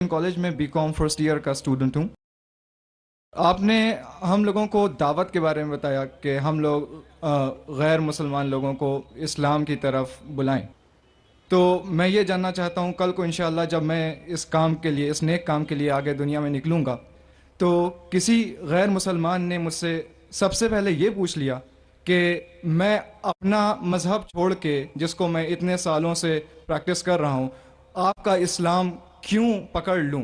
College میں be com first year کا student ہوں. آپ نے ہم لوگوں کو دعوت کے بارے میں بتایا کہ ہم لوگ غیر مسلمان لوگوں کو اسلام کی طرف بلائیں. تو میں یہ جاننا چاہتا ہوں کل کو انشاءاللہ جب میں اس کام کے لیے، اس نیک کام کے لیے آگے دنیا میں نکلوں گا، تو کسی غیر مسلمان نے مجھ سے سب سے پہلے یہ پوچھ لیا کہ میں اپنا مذہب چھوڑ کے، جس کو میں اتنے سالوں سے پریکٹس کر رہا ہوں، آپ کا اسلام کیوں پکڑ لوں؟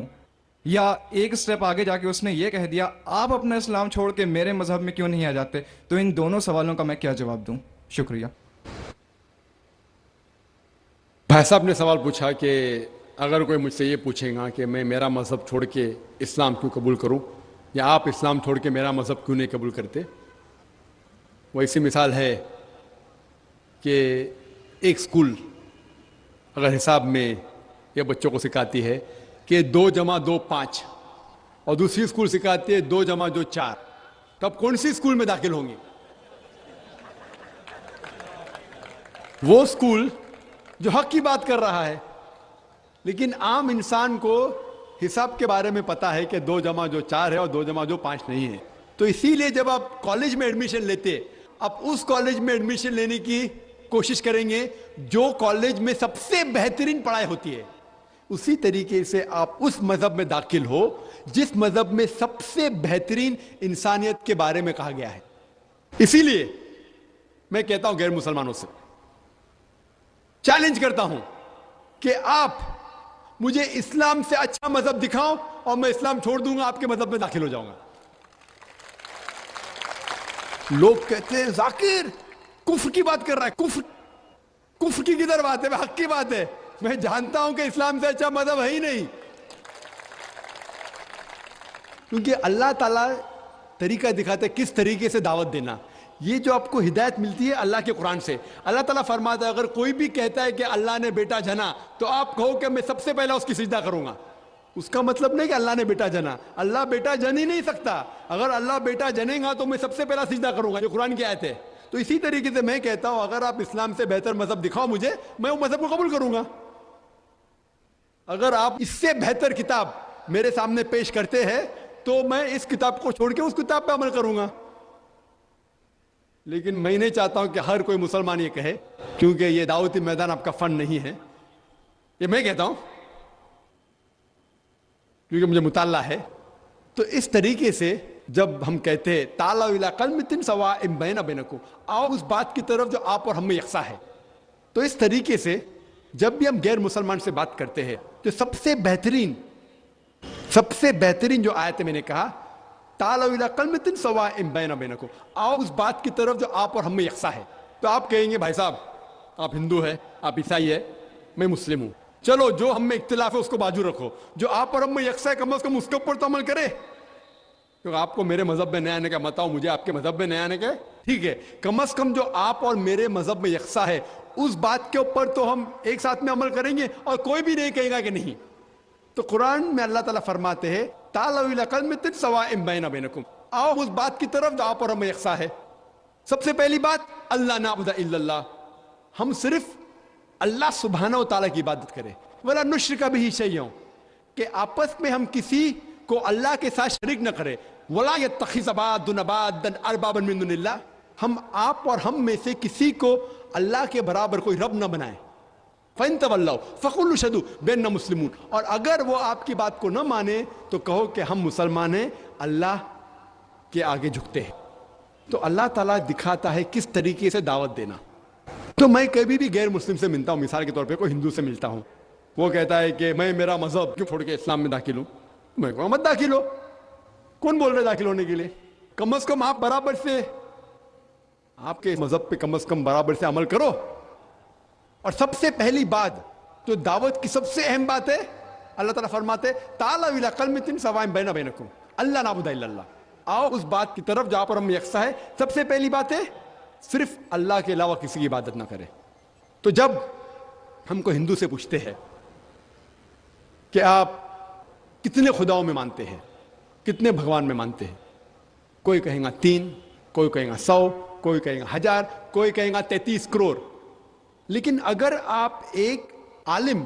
یا ایک سٹیپ آگے جا کے اس نے یہ کہہ دیا آپ اپنا اسلام چھوڑ کے میرے مذہب میں کیوں نہیں آ جاتے؟ تو ان دونوں سوالوں کا میں کیا جواب دوں؟ شکریہ. بھائی صاحب نے سوال پوچھا کہ اگر کوئی مجھ سے یہ پوچھے گا کہ میں میرا مذہب چھوڑ کے اسلام کیوں قبول کروں، یا آپ اسلام چھوڑ کے میرا مذہب کیوں نہیں قبول کرتے، وہ ایسی مثال ہے کہ ایک سکول اگر حساب میں یہ بچوں کو سکھاتی ہے کہ 2 + 2 5، اور دوسری اسکول سکھاتی ہے 2 + 2 4، تو اب کون سی اسکول میں داخل ہوں گے؟ وہ اسکول جو حق کی بات کر رہا ہے. لیکن عام انسان کو حساب کے بارے میں پتا ہے کہ 2 + 2 4 ہے اور 2 + 2 5 نہیں ہے. تو اسی لیے جب آپ کالج میں ایڈمیشن لیتے، آپ اس کالج میں ایڈمیشن لینے کی کوشش کریں گے جو کالج میں سب سے بہترین پڑھائی ہوتی ہے. اسی طریقے سے آپ اس مذہب میں داخل ہو جس مذہب میں سب سے بہترین انسانیت کے بارے میں کہا گیا ہے. اسی لیے میں کہتا ہوں غیر مسلمانوں سے چیلنج کرتا ہوں کہ آپ مجھے اسلام سے اچھا مذہب دکھاؤ اور میں اسلام چھوڑ دوں گا، آپ کے مذہب میں داخل ہو جاؤں گا. لوگ کہتے ہیں ذاکر کفر کی بات کر رہا ہے. کفر کی کدھر بات ہے؟ حق کی بات ہے. میں جانتا ہوں کہ اسلام سے اچھا مذہب ہے ہی نہیں، کیونکہ اللہ تعالیٰ طریقہ دکھاتے کس طریقے سے دعوت دینا. یہ جو آپ کو ہدایت ملتی ہے اللہ کے قرآن سے. اللہ تعالیٰ فرماتا ہے اگر کوئی بھی کہتا ہے کہ اللہ نے بیٹا جنا، تو آپ کہو کہ میں سب سے پہلا اس کی سجدہ کروں گا. اس کا مطلب نہیں کہ اللہ نے بیٹا جنا. اللہ بیٹا جن ہی نہیں سکتا. اگر اللہ بیٹا جنے گا تو میں سب سے پہلا سجدہ کروں گا، جو قرآن کی آیت ہے. تو اسی طریقے سے میں کہتا ہوں اگر آپ اسلام سے بہتر مذہب دکھاؤ مجھے، میں وہ مذہب کو قبول کروں گا. اگر آپ اس سے بہتر کتاب میرے سامنے پیش کرتے ہیں تو میں اس کتاب کو چھوڑ کے اس کتاب پہ عمل کروں گا. لیکن میں نہیں چاہتا ہوں کہ ہر کوئی مسلمان یہ کہے، کیونکہ یہ دعوتی میدان آپ کا فن نہیں ہے. یہ میں کہتا ہوں کیونکہ مجھے مطالعہ ہے. تو اس طریقے سے جب ہم کہتے ہیں تعالوا الی کلمۃ سواء بین بینکم، آؤ اس بات کی طرف جو آپ اور ہم میں یکساں ہے. تو اس طریقے سے جب بھی ہم غیر مسلمان سے بات کرتے ہیں تو سب سے بہترین جو آیت میں نے کہا تعالوا الی کلمۃ سواء بین بینکم، آؤ اس بات کی طرف جو آپ اور ہم میں یکساں ہے. تو آپ کہیں گے بھائی صاحب آپ ہندو ہیں، آپ عیسائی ہیں، میں مسلم ہوں، چلو جو ہم میں اختلاف ہے اس کو بازو رکھو، جو آپ اور ہم میں یکساں ہے کم از کم اس کے اوپر تو عمل کرے. کیونکہ آپ کو میرے مذہب میں نیا آنے کا مت آؤ، مجھے آپ کے مذہب میں نیا آنے کا ٹھیک ہے. کم از کم جو آپ اور میرے مذہب میں یکساں ہے اس بات کے اوپر تو ہم ایک ساتھ میں عمل کریں گے، اور کوئی بھی نہیں کہے گا کہ نہیں. تو قرآن میں اللہ تعالیٰ فرماتے ہیں تعالوا الی کلمۃ سواء بین بینکم، آؤ اس بات کی طرف جو آپ اور ہم میں یکساں ہے. سب سے پہلی بات اللہ نعبد الا اللہ، ہم صرف اللہ سبحانہ و تعالیٰ کی عبادت کریں. ولا نشرک بہ شیئا، کہ آپس میں ہم کسی کو اللہ کے ساتھ شریک نہ کرے. ولا یتخذ بعضنا بعضا اربابا من دون اللہ، ہم آپ اور ہم میں سے کسی کو اللہ کے برابر کوئی رب نہ بنائے. فَإِن تَوَلَّوْا فَقُولُوا اشْهَدُوا بِأَنَّا مُسْلِمُونَ، اور اگر وہ آپ کی بات کو نہ مانے تو کہو کہ ہم مسلمان ہیں، اللہ کے آگے جھکتے ہیں. تو اللہ تعالیٰ دکھاتا ہے کس طریقے سے دعوت دینا. تو میں کبھی بھی غیر مسلم سے ملتا ہوں، مثال کے طور پہ کوئی ہندو سے ملتا ہوں، وہ کہتا ہے کہ میں میرا مذہب کیوں چھوڑ کے اسلام میں داخل ہوں، میں کہوں مت داخل ہو. کون بول رہے داخل ہونے کے لیے؟ کم از کم آپ برابر سے آپ کے مذہب پہ کم از کم برابر سے عمل کرو. اور سب سے پہلی بات جو دعوت کی سب سے اہم بات ہے، اللہ تعالیٰ فرماتے تعالوا الی کلمۃ سواء بین بینکم اللہ نعبد الا اللہ، آؤ اس بات کی طرف جو آپ اور ہم یکساں ہے. سب سے پہلی بات ہے صرف اللہ کے علاوہ کسی کی عبادت نہ کرے. تو جب ہم کو ہندو سے پوچھتے ہیں کہ آپ کتنے خداؤں میں مانتے ہیں، کتنے بھگوان میں مانتے ہیں، کوئی کہیں گا 3، کوئی کہیں گا 100، کوئی کہیں گا 1000، کوئی کہیں گا 33 کروڑ. لیکن اگر آپ ایک عالم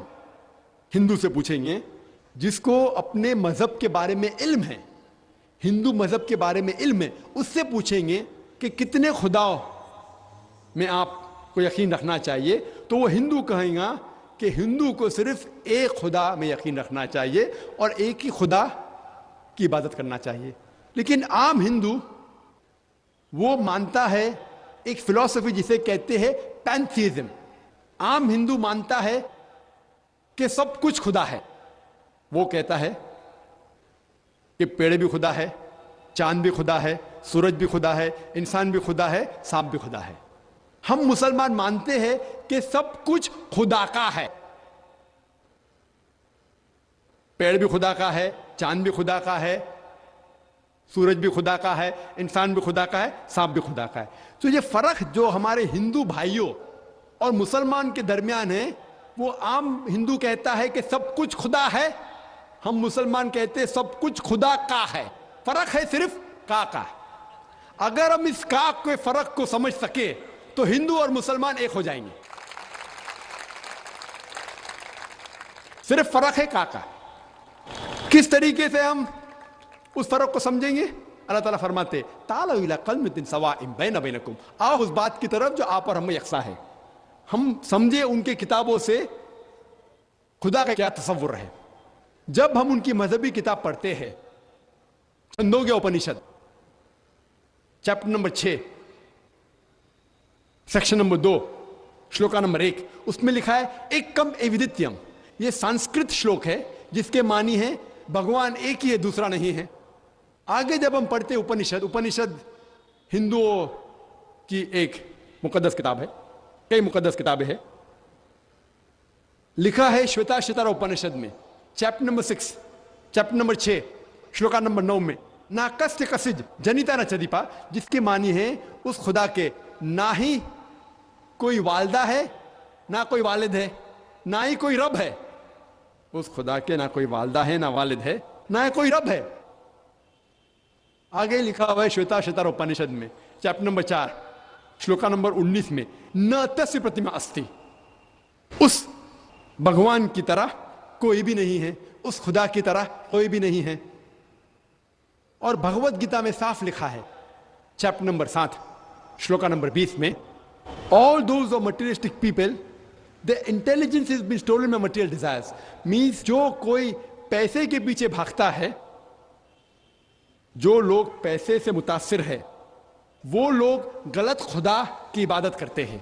ہندو سے پوچھیں گے جس کو اپنے مذہب کے بارے میں علم ہے, ہندو مذہب کے بارے میں علم ہے, اس سے پوچھیں گے کہ کتنے خدا میں آپ کو یقین رکھنا چاہیے, تو وہ ہندو کہیں گا کہ ہندو کو صرف ایک خدا میں یقین رکھنا چاہیے اور ایک ہی خدا کی عبادت کرنا چاہیے. لیکن عام ہندو وہ مانتا ہے ایک فلسفی جسے کہتے ہیں پینتھیزم. عام ہندو مانتا ہے کہ سب کچھ خدا ہے. وہ کہتا ہے کہ پیڑ بھی خدا ہے, چاند بھی خدا ہے, سورج بھی خدا ہے, انسان بھی خدا ہے, سانپ بھی خدا ہے. ہم مسلمان مانتے ہیں کہ سب کچھ خدا کا ہے. پیڑ بھی خدا کا ہے, چاند بھی خدا کا ہے, سورج بھی خدا کا ہے, انسان بھی خدا کا ہے, سانپ بھی خدا کا ہے. تو یہ فرق جو ہمارے ہندو بھائیوں اور مسلمان کے درمیان ہے, وہ عام ہندو کہتا ہے کہ سب کچھ خدا ہے, ہم مسلمان کہتے ہیں سب کچھ خدا کا ہے. فرق ہے صرف کا. اگر ہم اس کا کے فرق کو سمجھ سکے تو ہندو اور مسلمان ایک ہو جائیں گے. صرف فرق ہے کا. کس طریقے سے ہم اس فرق کو سمجھیں گے؟ اللہ تعالیٰ فرماتے تعالوا الی کلمۃ سواء بین بینکم, آؤ اس بات کی طرف جو آپ اور ہم میں یکساں ہے. ہم سمجھے ان کے کتابوں سے خدا کا کیا تصور ہے. جب ہم ان کی مذہبی کتاب پڑھتے ہیں, Chandogya Upanishad chapter number 6 section number 2 shloka number 1, اس میں لکھا ہے ایکم ایودتیم. یہ سنسکرت شلوک ہے جس کے معنی ہے بھگوان ایک ہی ہے, دوسرا نہیں ہے. آگے جب ہم پڑھتے اپنشد ہندوؤں کی ایک مقدس کتاب ہے, کئی مقدس کتابیں ہیں. لکھا ہے شویتا شتر اپنشد میں chapter number 6 chapter number 6 shloka number 9 میں نا کست کسج جنیتا نہ چدیپا, جس کے معنی ہے اس خدا کے نہ ہی کوئی والدہ ہے, نہ کوئی والد ہے, نہ ہی کوئی رب ہے. اس خدا کے نہ کوئی والدہ ہے, نہ والد ہے, نہ کوئی رب ہے. آگے لکھا ہوا ہے شویتا شتر اپنشد میں چیپٹر نمبر 4 شلوکا نمبر 19 میں نہ تسیہ پرتما استی, اس بھگوان کی طرح کوئی بھی نہیں ہے, اس خدا کی طرح کوئی بھی نہیں ہے. اور بھگوت گیتا میں صاف لکھا ہے چیپٹر نمبر 7 شلوکا نمبر 20 میں all those of materialistic people the intelligence has been stolen by material desires. means جو کوئی پیسے کے پیچھے بھاگتا ہے, جو لوگ پیسے سے متاثر ہے, وہ لوگ غلط خدا کی عبادت کرتے ہیں.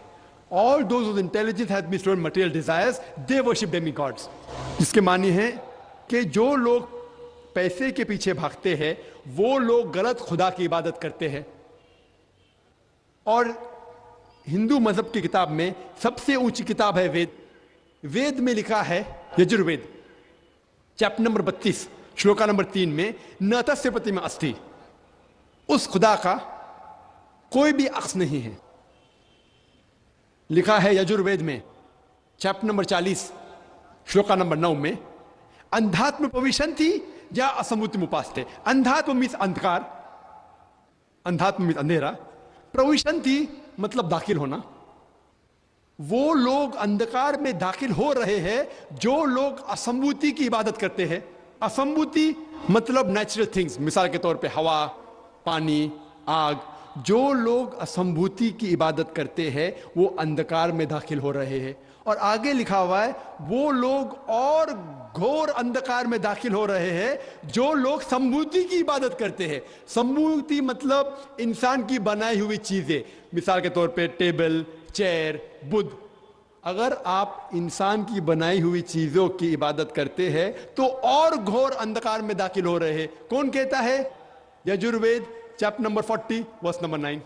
all those whose intelligence has been stolen by material desires they worship demigods. جس کے معنی ہے کہ جو لوگ پیسے کے پیچھے بھاگتے ہیں وہ لوگ غلط خدا کی عبادت کرتے ہیں. اور ہندو مذہب کی کتاب میں سب سے اونچی کتاب ہے وید. وید میں لکھا ہے یجروید چیپٹر نمبر 32 شلوکا نمبر 3 میں نہ تسیہ پرتما استی, اس خدا کا کوئی بھی عکس نہیں ہے. لکھا ہے یجروید میں چیپٹر نمبر 40 شلوکا نمبر 9 میں اندھاتم پویشنتی یا اسموتم اپاستے. اندھاتم مینس اندھکار, اندھاتم مینس اندھیرا, پرویشنتی مطلب داخل ہونا. وہ لوگ اندھکار میں داخل ہو رہے ہیں جو لوگ اسمبوتی کی عبادت کرتے ہیں. اسمبوتی مطلب نیچرل تھنگز, مثال کے طور پہ ہوا, پانی, آگ. جو لوگ اسمبوتی کی عبادت کرتے ہیں وہ اندھکار میں داخل ہو رہے ہیں. اور آگے لکھا ہوا ہے وہ لوگ اور گھور اندھکار میں داخل ہو رہے ہیں جو لوگ سمبوتی کی عبادت کرتے ہیں. سمبوتی مطلب انسان کی بنائی ہوئی چیزیں, مثال کے طور پہ ٹیبل, چیئر, بدھ. اگر آپ انسان کی بنائی ہوئی چیزوں کی عبادت کرتے ہیں تو اور گھور اندھکار میں داخل ہو رہے ہیں. کون کہتا ہے؟ Yajurveda chapter number 40 verse number 9.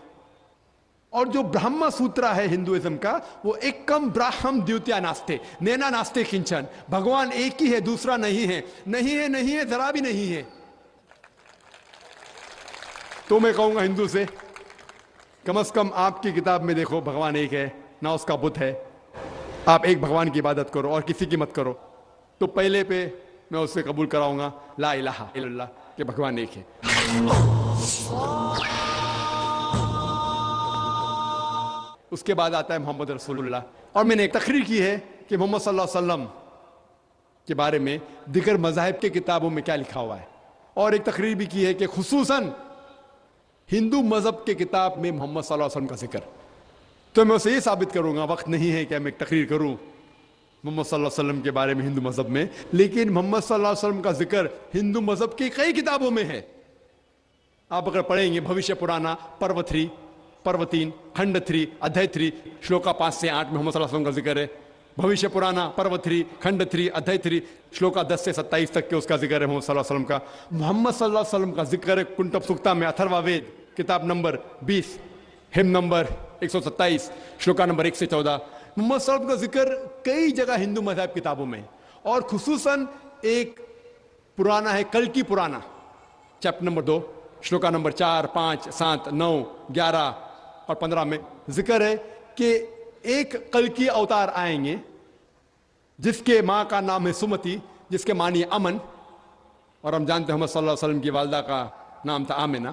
اور جو برہما سوترا ہے ہندوازم کا, وہ ایکم براہم دیوتیا ناستے نینا ناستے کنچن, بھگوان ایک ہی ہے, دوسرا نہیں ہے, نہیں ہے, نہیں ہے, ذرا بھی نہیں ہے. تو میں کہوں گا ہندو سے کم از کم آپ کی کتاب میں دیکھو بھگوان ایک ہے, نہ اس کا بت ہے. آپ ایک بھگوان کی عبادت کرو اور کسی کی مت کرو. تو پہلے پہ میں اس سے قبول کراؤں گا لا الہ الا اللہ کہ بھگوان ایک ہے. اس کے بعد آتا ہے محمد رسول اللہ. اور میں نے ایک تقریر کی ہے کہ محمد صلی اللہ علیہ وسلم کے بارے میں دیگر مذاہب کے کتابوں میں کیا لکھا ہوا ہے، اور ایک تقریر بھی کی ہے کہ خصوصاً ہندو مذہب کے کتاب میں محمد صلی اللہ علیہ وسلم کا ذکر. تو میں اسے یہ ثابت کروں گا، وقت نہیں ہے کہ میں ایک تقریر کروں محمد صلی اللہ علیہ وسلم کے بارے میں ہندو مذہب میں، لیکن محمد صلی اللہ علیہ وسلم کا ذکر ہندو مذہب کی کئی کتابوں میں ہے. آپ اگر پڑھیں گے بھوشیہ پرانا پرو 3 پرو 3 کھنڈ 3 ادھیائے 3 شلوکا 5 سے 8 میں محمد صلی اللہ علیہ وسلم کا ذکر ہے. بھوشیہ پرانا پرو 3 کھنڈ 3 ادھیائے 3 شلوکا 10 سے 27 تک کے اس کا ذکر ہے محمد صلی اللہ علیہ وسلم کا. محمد صلی اللہ علیہ وسلم کا ذکر ہے کنٹب سکتا میں اتھروا وید کتاب نمبر 20 ہم نمبر 127 شلوکا نمبر 1 سے 14. محمد صلی اللہ علیہ وسلم کا ذکر کئی جگہ ہندو مذہب کتابوں میں، اور خصوصاً ایک پرانا ہے کلکی پرانا چیپٹر نمبر 2 شلوکا نمبر 4 5 7 9 11 اور 15 میں ذکر ہے کہ ایک کلکی اوتار آئیں گے جس کے ماں کا نام ہے سمتی، جس کے معنی امن، اور ہم جانتے ہیں محمد صلی اللہ علیہ وسلم کی والدہ کا نام تھا آمنہ.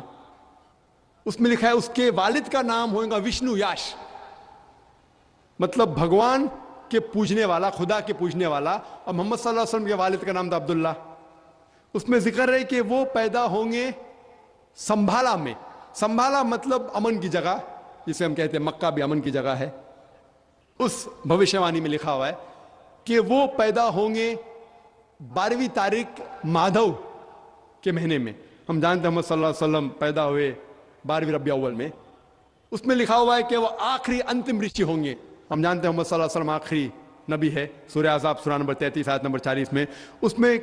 اس میں لکھا ہے اس کے والد کا نام ہوگا وشنو یاش، مطلب بھگوان کے پوجنے والا، خدا کے پوجنے والا، اور محمد صلی اللہ علیہ وسلم کے والد کا نام تھا عبداللہ. اس میں ذکر ہے کہ وہ پیدا ہوں گے سنبھالا میں. سنبھالا مطلب امن کی جگہ، جسے ہم کہتے ہیں مکہ بھی امن کی جگہ ہے. اس بھوشیوانی میں لکھا ہوا ہے کہ وہ پیدا ہوں گے 12ویں تاریخ مادھو کے مہینے میں. ہم جانتے ہیں محمد صلی اللہ علیہ وسلم پیدا ہوئے 12ویں ربیع اول میں. اس میں لکھا ہوا ہے کہ وہ آخری انتم رشی ہوں گے. ہم جانتے ہیں محمد صلی اللہ علیہ وسلم آخری نبی ہے. سورہ احزاب سورہ نمبر 33 آیت نمبر 40 میں اس میں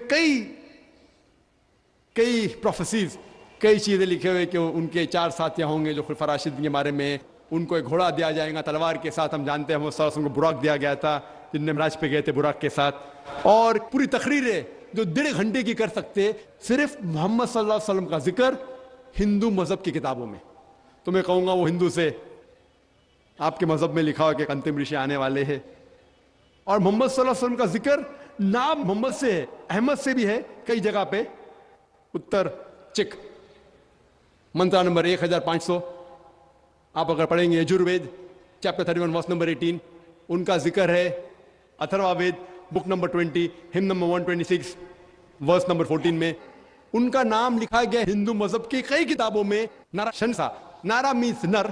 کئی پروفیسیز، کئی چیزیں لکھے ہوئے کہ ان کے 4 ساتھیاں ہوں گے جو خلفاء راشدین کے بارے میں. ان کو ایک گھوڑا دیا جائے گا تلوار کے ساتھ. ہم جانتے ہیں محمد صلی اللہ علیہ وسلم کو براق دیا گیا تھا جن نے معراج پہ گئے تھے براق کے ساتھ. اور پوری تقریریں جو 1.5 گھنٹے کی کر سکتے صرف محمد صلی اللہ علیہ وسلم کا ذکر ہندو مذہب کی کتابوں میں. تو میں کہوں گا وہ ہندو سے آپ کے مذہب میں لکھا ہوا کہ انتم رشی آنے والے ہیں. اور محمد صلی اللہ علیہ وسلم کا ذکر نام محمد سے ہے، احمد سے بھی ہے کئی جگہ پہ. اتر چک منترا نمبر 1500 آپ اگر پڑھیں گے یجوروید چیپٹر 31 ورس نمبر 18 ان کا ذکر ہے. اتھروا وید بک نمبر 20 ہم نمبر 126 ورس نمبر 14 میں ان کا نام لکھا گیا ہندو مذہب کی کئی کتابوں میں. نارا شنسا، نارا مینس نر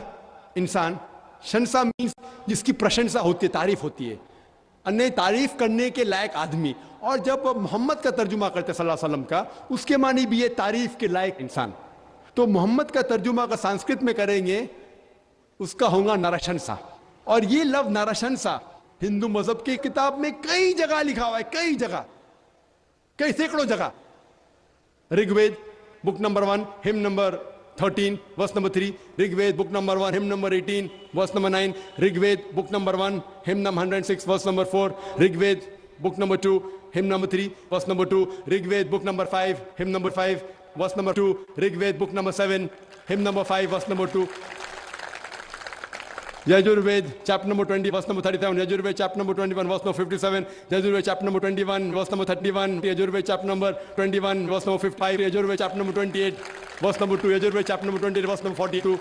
انسان، شنسا مینس جس کی پرشنسا ہوتی ہے، تعریف ہوتی ہے، انہیں تعریف کرنے کے لائق آدمی. اور جب محمد کا ترجمہ کرتے صلی اللہ علیہ وسلم کا، اس کے معنی بھی ہے تعریف کے لائق انسان. تو محمد کا ترجمہ اگر سنسکرت میں کریں گے اس کا ہوگا نرشنسا. اور یہ لفظ نرشنسا ہندو مذہب کی کتاب میں کئی جگہ لکھا ہوا ہے، کئی جگہ، کئی سینکڑوں جگہ. رگ وید بک نمبر 1 ہم number 13 verse number 3، Rig Veda book number 1 ہم number 18 verse number 9، Rig Veda book number 1 ہم number 106 verse number 4، Rig Veda book number 2 ہم نمبر 3 ورس number 2، Rig Veda book number 5 ہم number 5 verse number 2، Rig Veda بک نمبر 7 ہم number 5 verse number 2، Yajurveda chapter number 20 verse number 37، Yajurveda chapter number 21 verse number 57، Yajurveda chapter number 21 verse number 31، Yajurveda chapter number 21 verse number 55، Yajurveda chapter number 28 verse number 2، Yajurveda chapter number 28 verse number 42.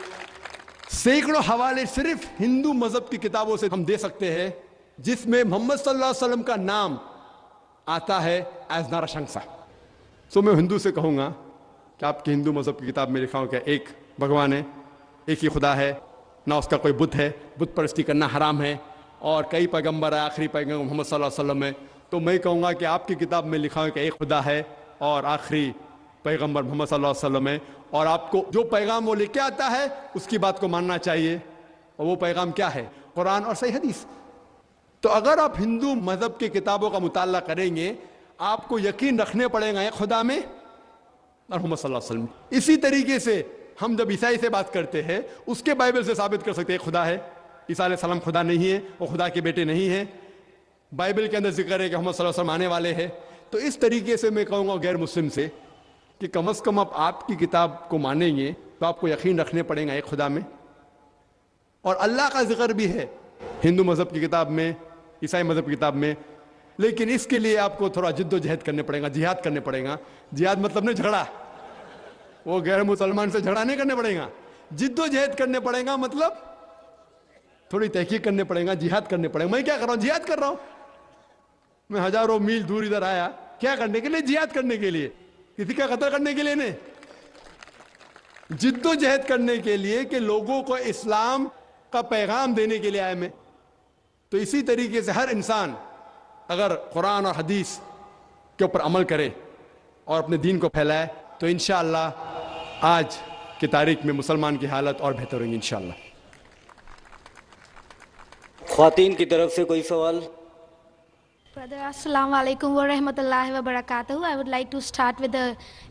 سینکڑوں حوالے صرف ہندو مذہب کی کتابوں سے ہم دے سکتے ہیں جس میں محمد صلی اللہ علیہ وسلم کا نام آتا ہے ایز نرشنسا. سو میں ہندو سے کہوں گا کہ آپ کی ہندو مذہب کی کتاب میں لکھا ہوں کہ ایک بھگوان ہے، ایک ہی خدا ہے، نہ اس کا کوئی بت ہے، بت پرستی کرنا حرام ہے، اور کئی پیغمبر ہے، آخری پیغمبر محمد صلی اللہ علیہ وسلم ہے. تو میں کہوں گا کہ آپ کی کتاب میں لکھا ہے کہ ایک خدا ہے اور آخری پیغمبر محمد صلی اللہ علیہ وسلم ہے، اور آپ کو جو پیغام وہ لے کے آتا ہے اس کی بات کو ماننا چاہیے. اور وہ پیغام کیا ہے؟ قرآن اور صحیح حدیث. تو اگر آپ ہندو مذہب کی کتابوں کا مطالعہ کریں گے آپ کو یقین رکھنے پڑے گا ایک خدا میں اور محمد صلی اللہ علیہ وسلم. اسی طریقے سے ہم جب عیسائی سے بات کرتے ہیں اس کے بائبل سے ثابت کر سکتے ہیں خدا ہے. عیسیٰ علیہ السلام خدا نہیں ہے، وہ خدا کے بیٹے نہیں ہیں. بائبل کے اندر ذکر ہے کہ محمد صلی اللہ علیہ وسلم آنے والے ہیں. تو اس طریقے سے میں کہوں گا غیر مسلم سے کہ کم از کم آپ کی کتاب کو مانیں گے تو آپ کو یقین رکھنے پڑے گا ایک خدا میں. اور اللہ کا ذکر بھی ہے ہندو مذہب کی کتاب میں، عیسائی مذہب کی کتاب میں، لیکن اس کے لیے آپ کو تھوڑا جد و جہد کرنے پڑے گا، جہاد کرنے پڑے گا. جہاد مطلب نہیں جھگڑا، وہ غیر مسلمان سے جھگڑا نہیں کرنے پڑے گا. جد و جہد کرنے پڑے گا مطلب تھوڑی تحقیق کرنے پڑے گا، جہاد کرنے پڑے گا. میں کیا کر رہا ہوں؟ جہاد کر رہا ہوں. میں ہزاروں میل دور ادھر آیا کیا کرنے کے لیے؟ جہاد کرنے کے لیے، کسی کا قتل کرنے کے لیے نہیں، جد و جہد کرنے کے لیے کہ لوگوں کو اسلام کا پیغام دینے کے لیے آئے میں۔ تو اسی طریقے سے ہر انسان اگر قرآن اور حدیث کے اوپر عمل کرے اور اپنے دین کو پھیلائے تو انشاءاللہ آج کی تاریخ میں مسلمان کی حالت اور بہتر ہوگی انشاءاللہ۔ خواتین کی طرف سے کوئی سوال؟ Brother, Assalamu alaikum wa rahmatullahi wa barakatuh. I would like to start with the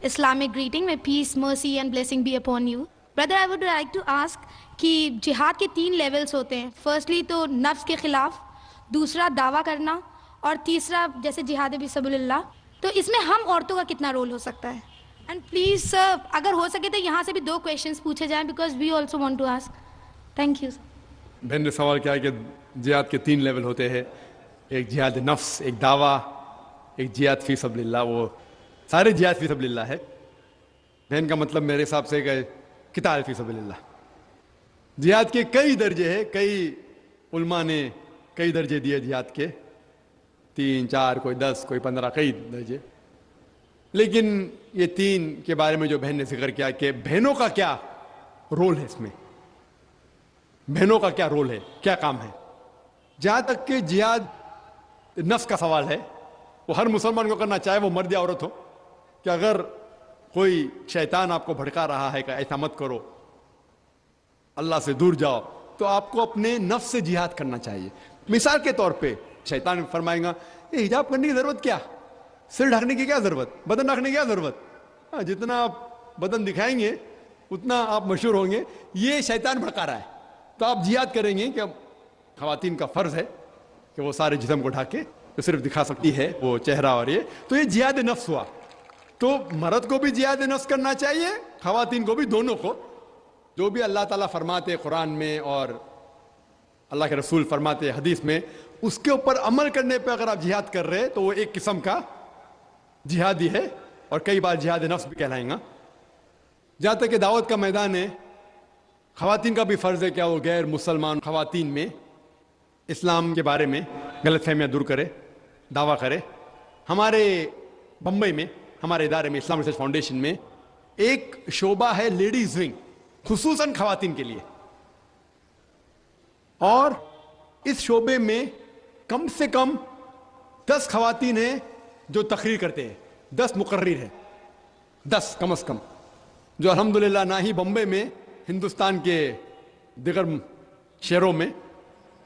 Islamic greeting. May peace, mercy and blessing be upon you. Brother, I would like to ask کہ جہاد کے 3 لیولز ہوتے ہیں. Firstly تو نفس کے خلاف، دوسرا دعویٰ کرنا، اور تیسرا جیسے جہاد فی سبیل اللہ. تو اس میں ہم عورتوں کا کتنا رول ہو سکتا ہے؟ اینڈ پلیز سر اگر ہو سکے تو یہاں سے بھی 2 کویشچنس پوچھے جائیں because we also want to ask. Thank you. بہن نے سوال کیا کہ جہاد کے 3 لیول ہوتے ہیں، ایک جہاد نفس، ایک دعویٰ، ایک جہاد فی سبیل اللہ. وہ سارے جہاد فی سبیل اللہ ہے. بہن کا مطلب میرے حساب سے کہ قتال فی سبیل اللہ. جہاد کے کئی درجے ہیں، کئی علماء نے کئی درجے دیے جہاد کے، 3 4 کوئی 10 کوئی 15 کئی درجے. لیکن یہ 3 کے بارے میں جو بہن نے ذکر کیا کہ بہنوں کا کیا رول ہے، اس میں بہنوں کا کیا رول ہے، کیا کام ہے. جہاں تک کہ جہاد نفس کا سوال ہے، وہ ہر مسلمان کو کرنا چاہے وہ مرد یا عورت ہو، کہ اگر کوئی شیطان آپ کو بھڑکا رہا ہے کہ ایسا مت کرو، اللہ سے دور جاؤ، تو آپ کو اپنے نفس سے جہاد کرنا چاہیے. مثال کے طور پہ شیطان فرمائے گا یہ حجاب کرنے کی ضرورت کیا، سر ڈھکنے کی کیا ضرورت، بدن ڈھکنے کی کیا ضرورت، جتنا آپ بدن دکھائیں گے اتنا آپ مشہور ہوں گے. یہ شیطان بھڑکا رہا ہے. تو آپ جہاد کریں گے کہ خواتین کا فرض ہے کہ وہ سارے جسم کو ڈھانکے، تو صرف دکھا سکتی ہے وہ چہرہ اور یہ. تو یہ جہاد نفس ہوا. تو مرد کو بھی جہاد نفس کرنا چاہیے، خواتین کو بھی، دونوں کو. جو بھی اللہ تعالیٰ فرماتے قرآن میں اور اللہ کے رسول فرماتے حدیث میں، اس کے اوپر عمل کرنے پہ اگر آپ جہاد کر رہے تو وہ ایک قسم کا جہادی ہے، اور کئی بار جہاد نفس بھی کہلائیں گا. جہاں تک کہ دعوت کا میدان ہے، خواتین کا بھی فرض ہے کیا وہ غیر مسلمان خواتین میں اسلام کے بارے میں غلط فہمیاں دور کرے، دعویٰ کرے. ہمارے بمبئی میں ہمارے ادارے میں اسلام ریسرچ فاؤنڈیشن میں ایک شعبہ ہے لیڈیز ونگ، خصوصاً خواتین کے لیے. اور اس شعبے میں کم سے کم 10 خواتین ہیں جو تقریر کرتے ہیں، 10 مقرر ہیں، 10 کم از کم، جو الحمدللہ نہ ہی بمبئی میں، ہندوستان کے دیگر شہروں میں،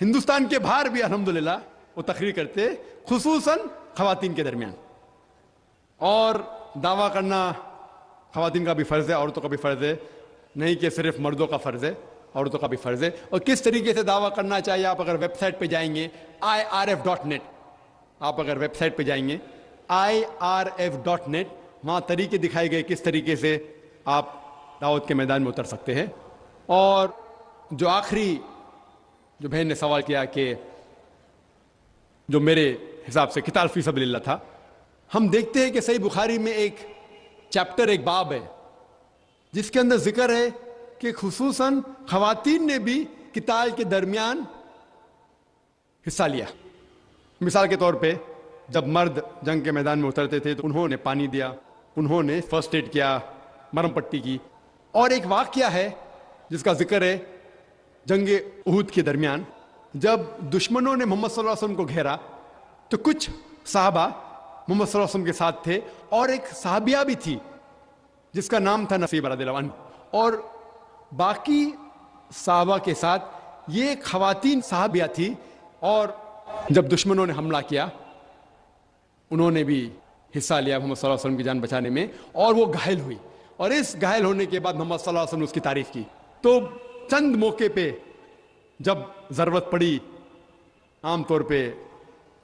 ہندوستان کے باہر بھی الحمدللہ وہ تقریر کرتے، خصوصاً خواتین کے درمیان. اور دعویٰ کرنا خواتین کا بھی فرض ہے، عورتوں کا بھی فرض ہے، نہیں کہ صرف مردوں کا فرض ہے، عورتوں کا بھی فرض ہے. اور کس طریقے سے دعویٰ کرنا چاہیے، آپ اگر ویب سائٹ پہ جائیں گے IRF.net، آپ اگر ویب سائٹ پہ جائیں گے IRF.net، وہاں طریقے دکھائے گئے کس طریقے سے آپ دعوت کے میدان میں اتر سکتے ہیں. اور جو آخری جو بہن نے سوال کیا کہ جو میرے حساب سے قتال فی سبیل اللہ تھا، ہم دیکھتے ہیں کہ صحیح بخاری میں ایک چیپٹر، ایک باب ہے جس کے اندر ذکر ہے کہ خصوصاً خواتین نے بھی قتال کے درمیان حصہ لیا. مثال کے طور پہ جب مرد جنگ کے میدان میں اترتے تھے تو انہوں نے پانی دیا، انہوں نے فرسٹ ایڈ کیا، مرہم پٹی کی. اور ایک واقعہ ہے جس کا ذکر ہے جنگ احد کے درمیان، جب دشمنوں نے محمد صلی اللہ علیہ وسلم کو گھیرا تو کچھ صحابہ محمد صلی اللہ علیہ وسلم کے ساتھ تھے، اور ایک صحابیہ بھی تھی جس کا نام تھا نصیبہ رضی اللہ عنہ، اور باقی صحابہ کے ساتھ یہ ایک خواتین صحابیہ تھی. اور جب دشمنوں نے حملہ کیا انہوں نے بھی حصہ لیا محمد صلی اللہ علیہ وسلم کی جان بچانے میں، اور وہ گھائل ہوئی. اور اس گھائل ہونے کے بعد محمد صلی اللہ علیہ وسلم نے اس کی تعریف کی. تو چند موقع پہ جب ضرورت پڑی، عام طور پہ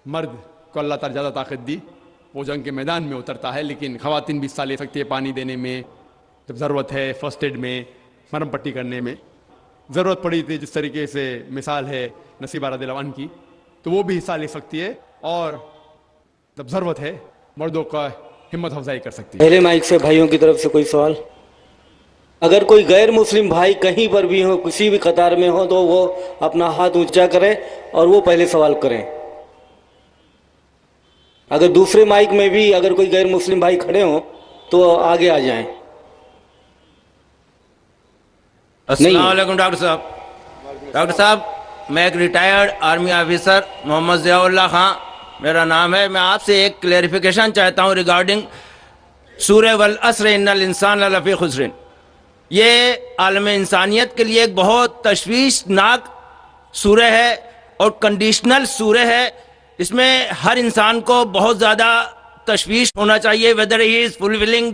مرد کو اللہ تعالیٰ زیادہ طاقت دی، وہ جنگ کے میدان میں اترتا ہے، لیکن خواتین بھی حصہ لے سکتی ہے پانی دینے میں، جب ضرورت ہے فرسٹ ایڈ میں، مرہم پٹی کرنے میں. ضرورت پڑی تھی جس طریقے سے مثال ہے نصیبہ رضی اللہ عنہ کی، تو وہ بھی حصہ لے سکتی ہے، اور جب ضرورت ہے مردوں کا ہمت افزائی کر سکتی ہے. پہلے مائک سے بھائیوں کی طرف سے کوئی سوال؟ اگر کوئی غیر مسلم بھائی کہیں پر بھی ہو، کسی بھی قطار میں ہو، تو وہ اپنا ہاتھ اونچا کرے اور وہ پہلے سوال کریں. اگر دوسرے مائک میں بھی اگر کوئی غیر مسلم بھائی کھڑے ہوں تو آگے آ جائیں. السلام علیکم ڈاکٹر صاحب. ڈاکٹر صاحب میں ایک ریٹائرڈ آرمی آفیسر محمد ضیاء اللہ خان میرا نام ہے. میں آپ سے ایک کلیریفیکیشن چاہتا ہوں ریگارڈنگ سورہ والعصر ان الانسان لفی خسر. یہ عالم انسانیت کے لیے ایک بہت تشویشناک سورہ ہے اور کنڈیشنل سورہ ہے. اس میں ہر انسان کو بہت زیادہ تشویش ہونا چاہیے whether he is fulfilling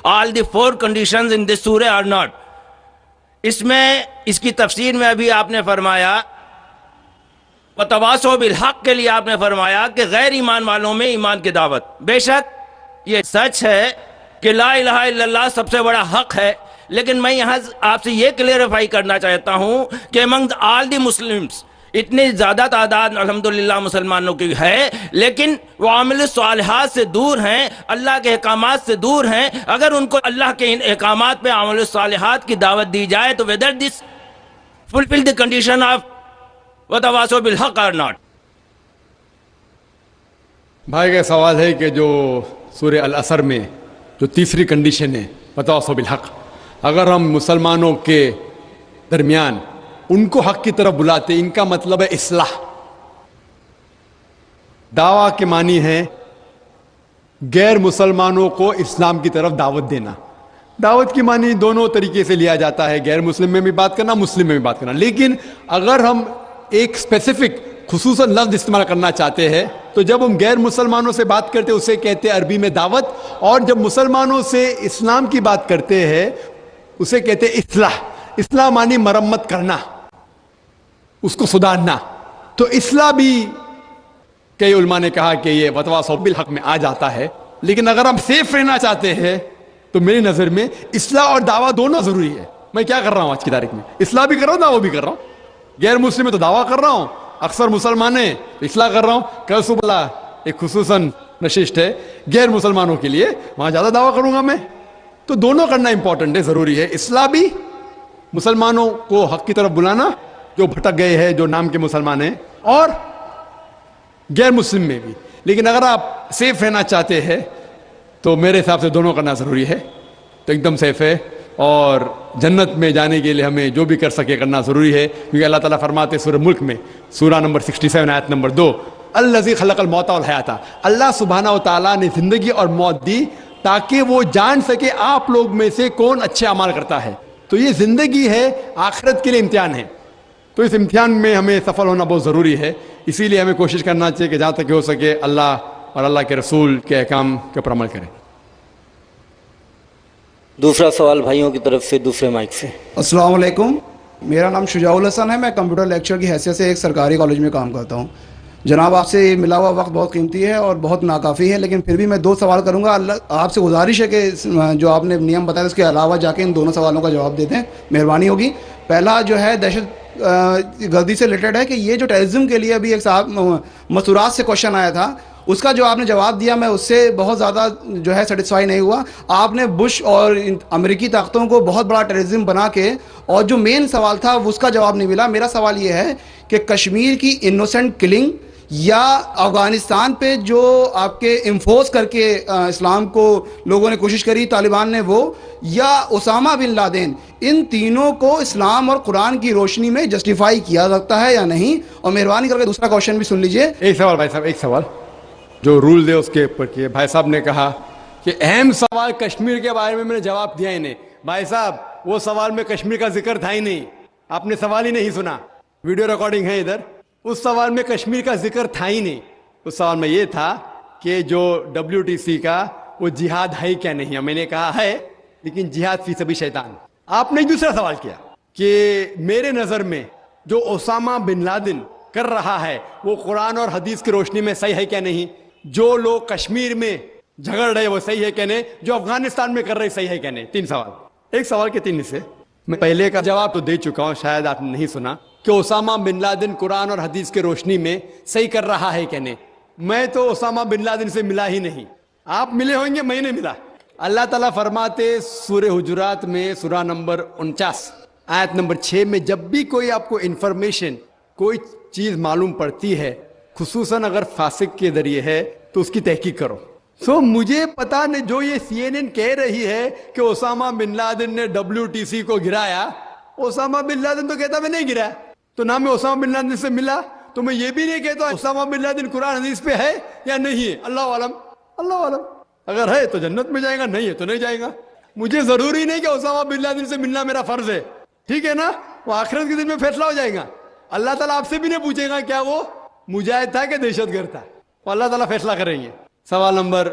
all the 4 conditions in this surah or not. اس میں اس کی تفسیر میں ابھی آپ نے فرمایا وتواصوا بالحق کے لیے آپ نے فرمایا کہ غیر ایمان والوں میں ایمان کی دعوت. بے شک یہ سچ ہے کہ لا الہ الا اللہ سب سے بڑا حق ہے, لیکن میں یہاں آپ سے یہ کلیئرفائی کرنا چاہتا ہوں کہ among all the Muslims اتنی زیادہ تعداد الحمدللہ مسلمانوں کی ہے, لیکن وہ عامل صالحات سے دور ہیں, اللہ کے احکامات سے دور ہیں. اگر ان کو اللہ کے ان احکامات پہ عامل صالحات کی دعوت دی جائے تو whether this fulfill the condition of وتواصوا بالحق or not. بھائی کا سوال ہے کہ جو سورہ العصر میں جو تیسری کنڈیشن ہے وتواصوا بالحق, اگر ہم مسلمانوں کے درمیان ان کو حق کی طرف بلاتے, ان کا مطلب ہے اصلاح. دعویٰ کے معنی ہے غیر مسلمانوں کو اسلام کی طرف دعوت دینا. دعوت کی معنی دونوں طریقے سے لیا جاتا ہے, غیر مسلم میں بھی بات کرنا, مسلم میں بھی بات کرنا. لیکن اگر ہم ایک اسپیسیفک خصوصاً لفظ استعمال کرنا چاہتے ہیں تو جب ہم غیر مسلمانوں سے بات کرتے اسے کہتے ہیں عربی میں دعوت, اور جب مسلمانوں سے اسلام کی بات کرتے ہیں اسے کہتے ہیں اصلاح. اصلاح معنی مرمت کرنا, اس کو سدھارنا. تو اصلاح بھی کئی علماء نے کہا کہ یہ وتواصوا بالحق میں آ جاتا ہے. لیکن اگر ہم سیف رہنا چاہتے ہیں تو میری نظر میں اصلاح اور دعویٰ دونوں ضروری ہے. میں کیا کر رہا ہوں آج کی تاریخ میں, اصلاح بھی کر رہا ہوں, دعویٰ بھی کر رہا ہوں. غیر مسلم میں تو دعویٰ کر رہا ہوں, اکثر مسلمان ہیں اصلاح کر رہا ہوں. کل صبح ایک خصوصاً نشست ہے غیر مسلمانوں کے لیے, وہاں زیادہ دعویٰ کروں گا میں. تو دونوں کرنا امپورٹنٹ ہے, ضروری ہے. اصلاح بھی مسلمانوں کو حق کی طرف بلانا جو بھٹک گئے ہیں, جو نام کے مسلمان ہیں, اور غیر مسلم میں بھی. لیکن اگر آپ سیف رہنا چاہتے ہیں تو میرے حساب سے دونوں کرنا ضروری ہے. تو ایک دم سیف ہے, اور جنت میں جانے کے لیے ہمیں جو بھی کر سکے کرنا ضروری ہے. کیونکہ اللہ تعالیٰ فرماتے سورہ ملک میں سورہ نمبر 67 آیت نمبر 2, الذی خلق الموت والحیات, اللہ سبحانہ و تعالیٰ نے زندگی اور موت دی تاکہ وہ جان سکے آپ لوگ میں سے کون اچھے اعمال کرتا ہے. تو یہ زندگی ہے, آخرت کے لیے امتحان ہے. تو اس امتحان میں ہمیں سفل ہونا بہت ضروری ہے. اسی لیے ہمیں کوشش کرنا چاہیے کہ جہاں تک ہو سکے اللہ اور اللہ کے رسول کے احکام کے اوپر عمل کریں. دوسرا سوال بھائیوں کی طرف سے دوسرے مائک سے. السلام علیکم, میرا نام شجاع الحسن ہے. میں کمپیوٹر لیکچر کی حیثیت سے ایک سرکاری کالج میں کام کرتا ہوں. جناب آپ سے ملا ہوا وقت بہت قیمتی ہے اور بہت ناکافی ہے, لیکن پھر بھی میں 2 سوال کروں گا. اللہ آپ سے گزارش ہے کہ جو آپ نے نیم بتایا اس کے علاوہ جا کے ان دونوں سوالوں کا جواب دے دیں, مہربانی ہوگی. پہلا جو ہے دہشت گردی سے ریلیٹڈ ہے کہ یہ جو ٹیررزم کے لیے ابھی ایک صاحب مستورات سے کوشچن آیا تھا, اس کا جو آپ نے جواب دیا میں اس سے بہت زیادہ جو ہے سیٹسفائی نہیں ہوا. آپ نے بش اور امریکی طاقتوں کو بہت بڑا ٹیررزم بنا کے, اور جو مین سوال تھا اس کا جواب نہیں ملا. میرا سوال یہ ہے کہ کشمیر کی انوسنٹ کلنگ یا افغانستان پہ جو آپ کے انفورس کر کے اسلام کو لوگوں نے کوشش کری طالبان نے, وہ یا اسامہ بن لادن, ان تینوں کو اسلام اور قرآن کی روشنی میں جسٹیفائی کیا سکتا ہے یا نہیں؟ اور مہربانی کر کے دوسرا کوشچن بھی سن لیجئے. ایک سوال بھائی صاحب, ایک سوال جو رول دے اس کے اوپر کہ بھائی صاحب نے کہا کہ اہم سوال کشمیر کے بارے میں نے جواب دیا ہی نہیں. بھائی صاحب وہ سوال میں کشمیر کا ذکر تھا ہی نہیں, آپ نے سوال ہی نہیں سنا, ویڈیو ریکارڈنگ ہے ادھر. اس سوال میں کشمیر کا ذکر تھا ہی نہیں. اس سوال میں یہ تھا کہ جو WTC کا وہ جہاد ہے کیا نہیں. میں نے کہا ہے, لیکن جہاد فی سبیل شیطان. آپ نے ایک دوسرا سوال کیا کہ میرے نظر میں جو اسامہ بن لادن کر رہا ہے وہ قرآن اور حدیث کی روشنی میں صحیح ہے کیا نہیں. جو لوگ کشمیر میں جھگڑ رہے وہ صحیح ہے کیا نہیں. جو افغانستان میں کر رہے صحیح ہے کیا نہیں. 3 سوال, ایک سوال کے 3 حصے. میں پہلے کا جواب تو دے چکا ہوں, شاید آپ نے نہیں سنا, کہ اسامہ بن لادن قرآن اور حدیث کے روشنی میں صحیح کر رہا ہے کہ نہیں. میں تو اسامہ بن لادن سے ملا ہی نہیں. آپ ملے ہوئیں گے, میں نہیں ملا. اللہ تعالیٰ فرماتے سورہ حجرات میں سورہ نمبر 49 آیت نمبر 6 میں, جب بھی کوئی آپ کو انفارمیشن کوئی چیز معلوم پڑتی ہے, خصوصاً اگر فاسق کے ذریعے ہے تو اس کی تحقیق کرو. سو مجھے پتا نہیں جو یہ CNN کہہ رہی ہے کہ اسامہ بن لادن نے WTC کو گرایا, اسامہ بن لادن تو کہتا میں نہیں گرایا, تو نہ میں اسامہ بن لادن سے ملا, تو میں یہ بھی نہیں کہتا اسامہ بن لادن قرآن حدیث پہ ہے یا نہیں ہے. اللہ عالم, اللہ عالم. اگر ہے تو جنت میں جائے گا, نہیں ہے تو نہیں جائے گا. مجھے ضروری نہیں کہ اسامہ بن لادن سے ملنا میرا فرض ہے, ٹھیک ہے نا, وہ آخرت کے دن میں فیصلہ ہو جائے گا. اللہ تعالیٰ آپ سے بھی نہیں پوچھے گا کیا وہ مجاہد تھا کہ دہشت گرد تھا, وہ اللہ تعالیٰ فیصلہ کریں گے. سوال نمبر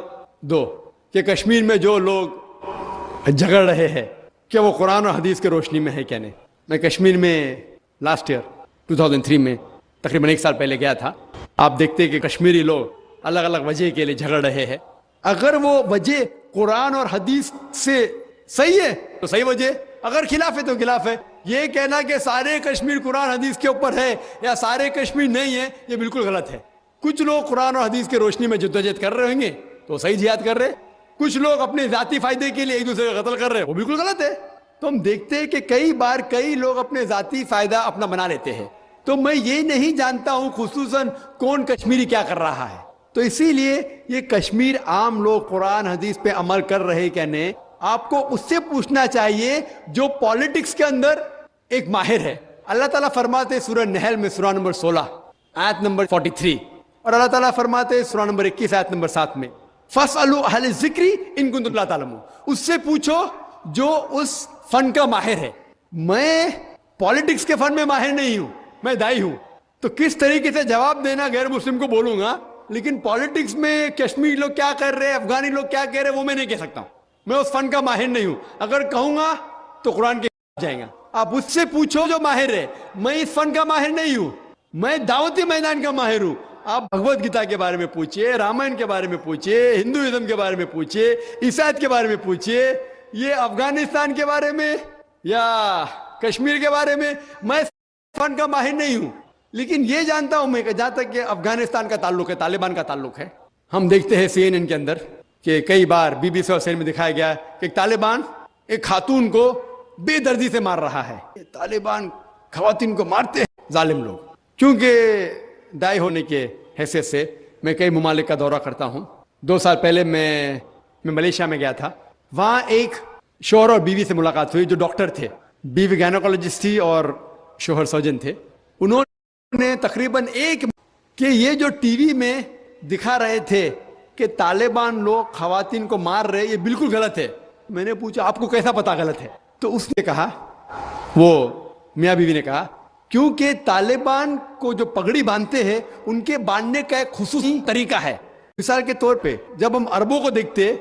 2 کہ کشمیر میں جو لوگ جھگڑ رہے ہیں کہ وہ قرآن اور حدیث کے روشنی میں ہے کیا نہیں. میں کشمیر میں لاسٹ ایئر 2003 میں تقریباً 1 سال پہلے گیا تھا. آپ دیکھتے کہ کشمیری لوگ الگ الگ وجہ کے لیے جھگڑ رہے ہیں. اگر وہ وجہ قرآن اور حدیث سے صحیح ہے تو صحیح وجہ, اگر خلاف ہے تو خلاف ہے. یہ کہنا کہ سارے کشمیر قرآن حدیث کے اوپر ہے یا سارے کشمیر نہیں ہے, یہ بالکل غلط ہے. کچھ لوگ قرآن اور حدیث کی روشنی میں جدوجہد کر رہے ہوں گے تو صحیح جہاد کر رہے, کچھ لوگ اپنے ذاتی فائدے کے لیے ایک دوسرے کا قتل کر رہے, وہ بالکل غلط ہے. تو ہم دیکھتے ہیں کہ کئی بار کئی لوگ اپنے ذاتی فائدہ اپنا بنا لیتے ہیں. تو میں یہ نہیں جانتا ہوں خصوصاً کون کشمیری کیا کر رہا ہے. تو اسی لیے یہ کشمیر عام لوگ قرآن حدیث پہ عمل کر رہے کہ نہیں, آپ کو اس سے پوچھنا چاہیے جو پالیٹکس کے اندر ایک ماہر ہے. اللہ تعالیٰ فرماتے سورہ نحل میں سورہ نمبر 16 آیت نمبر 43, اور اللہ تعالیٰ فرماتے سورہ نمبر 21 آیت نمبر 7 میں فَاسْأَلُوا أَهْلَ الذِّكْرِ إِن كُنتُمْ لَا تَعْلَمُونَ. اس سے پوچھو جو اس فن کا ماہر ہے. میں پالیٹکس کے فن میں ماہر نہیں ہوں, میں دائی ہوں, تو کس طریقے سے جواب دینا غیر مسلم کو بولوں گا, لیکن پالیٹکس میں کشمیری لوگ کیا کر رہے ہیں, افغانی لوگ کیا کہہ رہے ہیں, وہ میں نہیں کہہ سکتا ہوں. میں اس فن کا ماہر نہیں ہوں. اگر کہوں گا تو قرآن کے جائیں گا. آپ اس سے پوچھو جو ماہر ہے. میں اس فن کا ماہر نہیں ہوں, میں دعوتی میدان کا ماہر ہوں. آپ بھگوت گیتا کے بارے میں پوچھئے, رامائن کے بارے میں پوچھئے, ہندوازم کے بارے میں پوچھئے, عیسائیت کے بارے میں پوچھئے, یہ افغانستان کے بارے میں یا کشمیر کے بارے میں. میں فن کا ماہر نہیں ہوں, لیکن یہ جانتا ہوں میں کہ جہاں تک کہ افغانستان کا تعلق ہے, طالبان کا تعلق ہے, ہم دیکھتے ہیں CNN کے اندر کہ کئی بار BBC اور CNN میں دکھایا گیا کہ ایک طالبان ایک خاتون کو بے دردی سے مار رہا ہے. طالبان خواتین کو مارتے ہیں ظالم لوگ. کیونکہ دائی ہونے کے حیثیت سے میں کئی ممالک کا دورہ کرتا ہوں. 2 سال پہلے میں ملیشیا میں گیا تھا. وہاں ایک شوہر اور بیوی سے ملاقات ہوئی جو ڈاکٹر تھے. بیوی گائنوکالوجسٹ تھی اور شوہر سرجن تھے. انہوں نے تقریباً کہ یہ جو ٹی وی میں دکھا رہے تھے کہ طالبان لوگ خواتین کو مار رہے, یہ بالکل غلط ہے. میں نے پوچھا آپ کو کیسا پتا غلط ہے, تو اس نے کہا, وہ میاں بیوی نے کہا, کیونکہ طالبان کو جو پگڑی باندھتے ہیں ان کے باندھنے کا ایک خصوصی طریقہ ہے. مثال کے طور پہ جب ہم عربوں کو دیکھتے,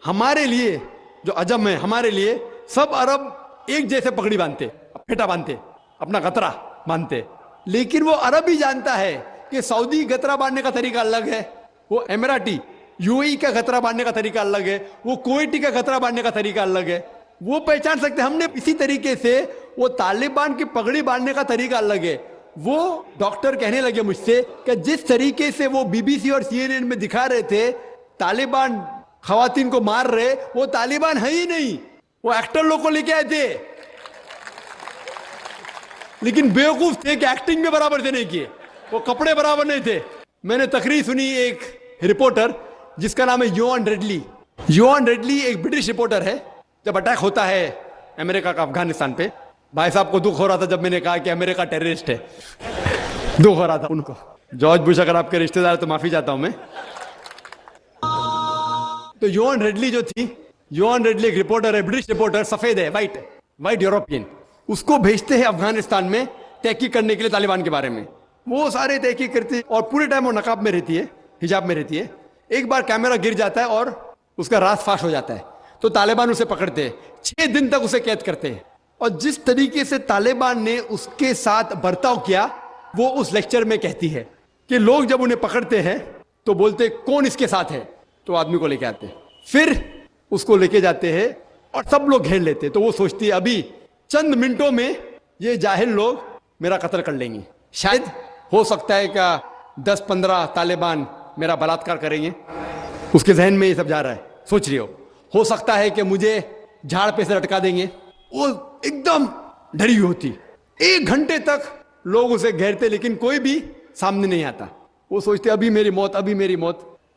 ہمارے لیے جو عجم ہے, ہمارے لیے سب عرب ایک جیسے پگڑی باندھتے, پھیٹا باندھتے, اپنا غترہ باندھتے. لیکن وہ عرب ہی جانتا ہے کہ سعودی غترہ باندھنے کا طریقہ الگ ہے, وہ اماراتی UAE کا غترہ باندھنے کا طریقہ الگ ہے, وہ کویٹی کا غترہ باندھنے کا طریقہ الگ ہے. وہ پہچان سکتے. ہم نے اسی طریقے سے وہ طالبان کی پگڑی باندھنے کا طریقہ الگ ہے. وہ ڈاکٹر کہنے لگے مجھ سے کہ جس طریقے سے وہ BBC اور CNN میں دکھا رہے تھے طالبان خواتین کو مار رہے, وہ طالبان ہے ہی نہیں, وہ ایکٹر لوگ کو لے کے آئے تھے, لیکن بیوقوف تھے کہ ایکٹنگ میں برابر سے نہیں کیے, وہ کپڑے برابر نہیں تھے. میں نے تقریر سنی ایک رپورٹر جس کا نام ہے یوان ریڈلی. یوان ریڈلی ایک برٹش رپورٹر ہے. جب اٹیک ہوتا ہے امریکہ کا افغانستان پہ, بھائی صاحب کو دکھ ہو رہا تھا جب میں نے کہا کہ امریکہ ٹیررسٹ ہے, دکھ ہو رہا تھا ان کو. جارج بش اگر آپ کے رشتہ دار تو معافی چاہتا ہوں میں. تو یوان ریڈلی جو تھی, یوان ریڈلی ایک رپورٹر ہے, برٹش رپورٹر, سفید ہے, وائٹ یورپین. اس کو بھیجتے ہیں افغانستان میں تحقیق کرنے کے لیے طالبان کے بارے میں. وہ سارے تحقیق کرتے ہیں اور پورے ٹائم وہ نقاب میں رہتی ہے, حجاب میں رہتی ہے. ایک بار کیمرہ گر جاتا ہے اور اس کا راز فاش ہو جاتا ہے, تو طالبان اسے پکڑتے ہیں, 6 دن تک اسے قید کرتے ہیں. اور جس طریقے سے طالبان نے اس کے ساتھ برتاؤ کیا, وہ اس لیکچر میں کہتی ہے کہ لوگ جب انہیں پکڑتے ہیں تو بولتے کون اس کے ساتھ ہے, تو آدمی کو لے کے آتے ہیں, پھر اس کو لے کے جاتے ہیں اور سب لوگ گھیر لیتے. تو وہ سوچتی ہے ابھی چند منٹوں میں یہ جاہل لوگ میرا قتل کر لیں گے. شاید ہو سکتا ہے کہ 10-15 طالبان میرا بلاತ್ಕಾರ کریں گے. اس کے ذہن میں یہ سب جا رہا ہے, سوچ رہی ہو سکتا ہے کہ مجھے جھاڑ پہ سے لٹکا دیں گے. وہ ایک دم ڈری ہوئی ہوتی. 1 گھنٹے تک لوگ اسے گھیرتے لیکن کوئی بھی سامنے نہیں آتا. وہ سوچتے ابھی میری موت, ابھی میری موت.